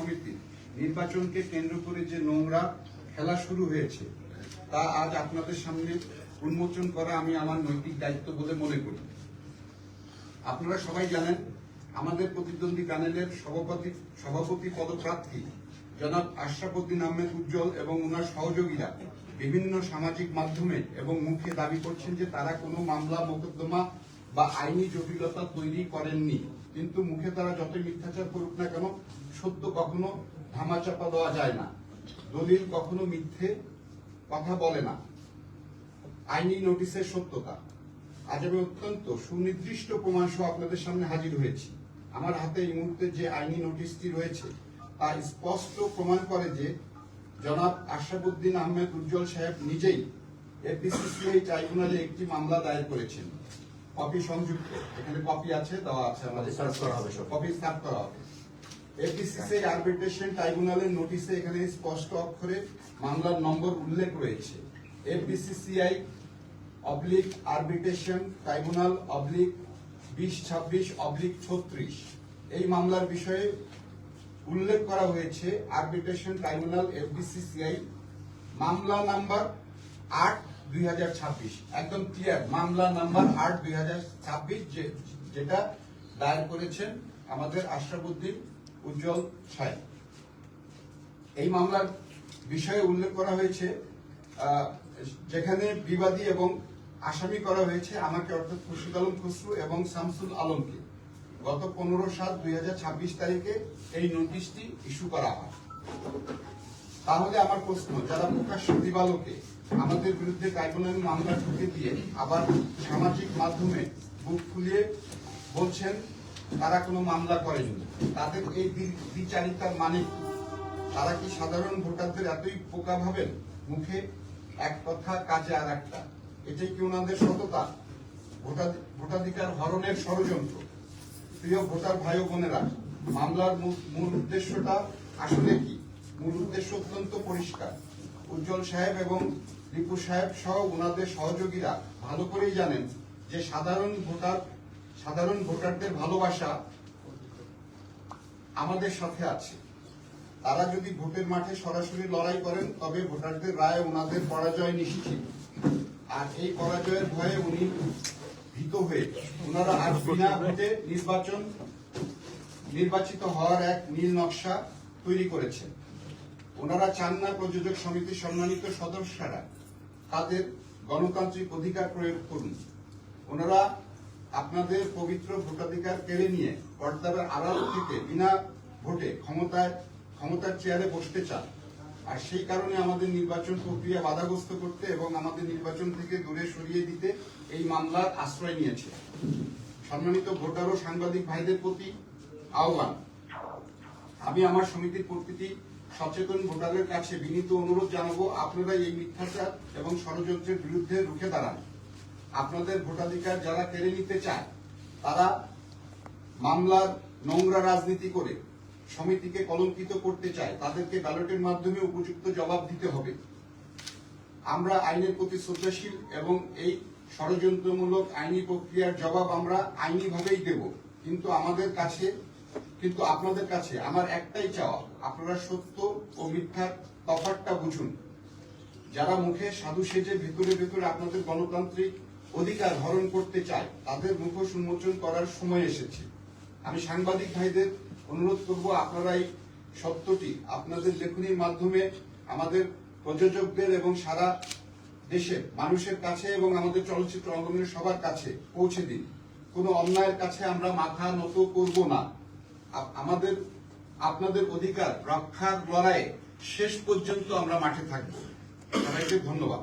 সমিতি নির্বাচনকে কেন্দ্র করে যে নোংরা খেলা শুরু হয়েছে তা আজ আপনাদের সামনে উন্মোচন করা আমি আমার নৈতিক দায়িত্ব বলে মনে করি। আপনারা সবাই জানেন আমাদের প্রতিদ্বন্দ্বী প্যানেলের সভাপতি পদপ্রার্থী জনাব আশরাফ উদ্দিন আহমেদ উজ্জ্বল এবং ওনার সহযোগীরা বিভিন্ন সামাজিক মাধ্যমে এবং মুখে দাবি করছেন যে তারা কোনো মামলা মোকদ্দমা বা আইনি জটিলতা তৈরি করেননি, কিন্তু মুখে তারা যতই মিথ্যাচার করুক না কেন সত্য কখনো ধামাচাপা দেওয়া যায় না, দলিল কখনো মিথ্যে কথা বলে না। আইনি নোটিশের সত্যতা আজ আমি অত্যন্ত সুনির্দিষ্ট প্রমাণ সহ আপনাদের সামনে হাজির হয়েছি। আমার হাতে এই মুহূর্তে যে আইনি নোটিশটি রয়েছে তা স্পষ্ট প্রমাণ করে যে জনাব আশরাফ উদ্দিন আহমেদ উজ্জ্বল সাহেব নিজেই এফবিসিসিআই ট্রাইব্যুনালে একটি মামলা দায়ের করেছেন। কপি সংযুক্ত, এখানে কপি আছে, দেওয়া আছে, আমাদের সার্চ করা হবে, কপি সার্চ করা হবে। এফবিসিসিআই আরবিট্রেশন ট্রাইব্যুনালের নোটিশে এখানে স্পষ্ট অক্ষরে মামলার নম্বর উল্লেখ রয়েছে, এফবিসিসিআই আরবিট্রেশন ট্রাইব্যুনাল 2026/36। এই মামলার বিষয়ে উল্লেখ করা হয়েছে আরবিট্রেশন ট্রাইব্যুনাল এফবিসিসিআই মামলা নাম্বার 8/2026, একদম ক্লিয়ার মামলা নাম্বার 8/2026, যেটা দায়ের করেছেন আমাদের আশরাফ উদ্দিন উজ্জ্বল সাহেব। এই মামলার বিষয়ে উল্লেখ করা হয়েছে যেখানে বিবাদী এবং আসামি করা হয়েছে আমাকে, অর্থাৎ খুরশিদ আলম খসরু এবং শামসুল আলমকে। গত 15/7/2026 তারিখে এই নোটিশটি ইস্যু করা হয়। তাহলে আমার প্রশ্ন, যারা প্রকাশ্য দিবালোকে আমাদের বিরুদ্ধে ট্রাইব্যুনাল মামলা ঠুকে দিয়ে আবার সামাজিক মাধ্যমে বুক ফুলিয়ে বলছেন তারা কোনো মামলা করেনি, তাদের এই দ্বিচারিতার মানে কি? তারা কি সাধারণ ভোটারদের এতই বোকা ভাবেন? মুখে এক কথা কাজে আর একটা, এটাই কি ওনাদের সততা? ভোটাধিকার হরণের ষড়যন্ত্র। প্রিয় ভোটার ভাই ও বোনেরা, মামলার মূল উদ্দেশ্যটা আসলে কি? মূল উদ্দেশ্য অত্যন্ত পরিষ্কার। উজ্জ্বল সাহেব এবং রিপু সাহেব সহ ওনাদের সহযোগীরা ভালো করেই জানেন যে সাধারণ ভোটারদের ভালোবাসা আমাদের সাথে আছে। তারা যদি ভোটের মাঠে সরাসরি লড়াই করেন তবে ভোটারদের রায় ওনাদের পরাজয় নিশ্চিত। আর এই পরাজয়ের ভয়ে উনি ভীত হয়ে ওনারা আজ বিনা ভোটে নির্বাচিত হওয়ার এক নীল নকশা তৈরি করেছেন। ওনারা চান না প্রযোজক সমিতির সম্মানিত সদস্যরা তাদের গণতান্ত্রিক অধিকার প্রয়োগ করুন। ওনারা আপনাদের পবিত্র ভোটাধিকার কেড়ে নিয়ে পর্দার আড়াল থেকে বিনা ভোটে ক্ষমতার চেয়ারে বসতে চান। আর সেই কারণে আমাদের নির্বাচন প্রক্রিয়া বাধাগ্রস্ত করতে এবং আমাদের নির্বাচন থেকে দূরে সরিয়ে দিতে এই মামলার আশ্রয় নিয়েছে। সম্মানিত ভোটার ও সাংবাদিক ভাইদের প্রতি আহ্বান, আমি আমার সমিতির প্রতিটি সচেতন ভোটারের কাছে বিনীত অনুরোধ জানাবো, আপনারা এই মিথ্যাচার এবং ষড়যন্ত্রের বিরুদ্ধে রুখে দাঁড়ান। আপনাদের ভোটাধিকার যারা কেড়ে নিতে চায় তারা মামলার নোংরা রাজনীতি করে সমিতিকে কলঙ্কিত করতে চায়, তাদেরকে ব্যালটের মাধ্যমে উপযুক্ত জবাব দিতে হবে। আমরা আইনের প্রতি শ্রদ্ধাশীল এবং এই ষড়যন্ত্রমূলক আইনি প্রক্রিয়ার জবাব আমরা আইনিভাবেই দেব। কিন্তু আপনাদের কাছে আমার একটাই চাওয়া, আপনারা সত্য ও মিথ্যার তফাৎটা বুঝুন। যারা মুখে সাধু সেজে ভেতরে আপনাদের গণতান্ত্রিক অধিকার হরণ করতে চায় তাদের মুখোশ উন্মোচন করার সময় এসেছে। আমি সাংবাদিক ভাইদের অনুরোধ করব, আপনারা এই সত্যটি আপনাদের লেখনীর মাধ্যমে আমাদের প্রযোজকদের এবং সারা দেশের মানুষের কাছে এবং আমাদের চলচ্চিত্র অঙ্গনের সবার কাছে পৌঁছে দিন। কোনো অন্যায়ের কাছে আমরা মাথা নত করব না। আপনাদের অধিকার রক্ষার লড়াইয়ে শেষ পর্যন্ত আমরা মাঠে থাকব। সবাইকে ধন্যবাদ।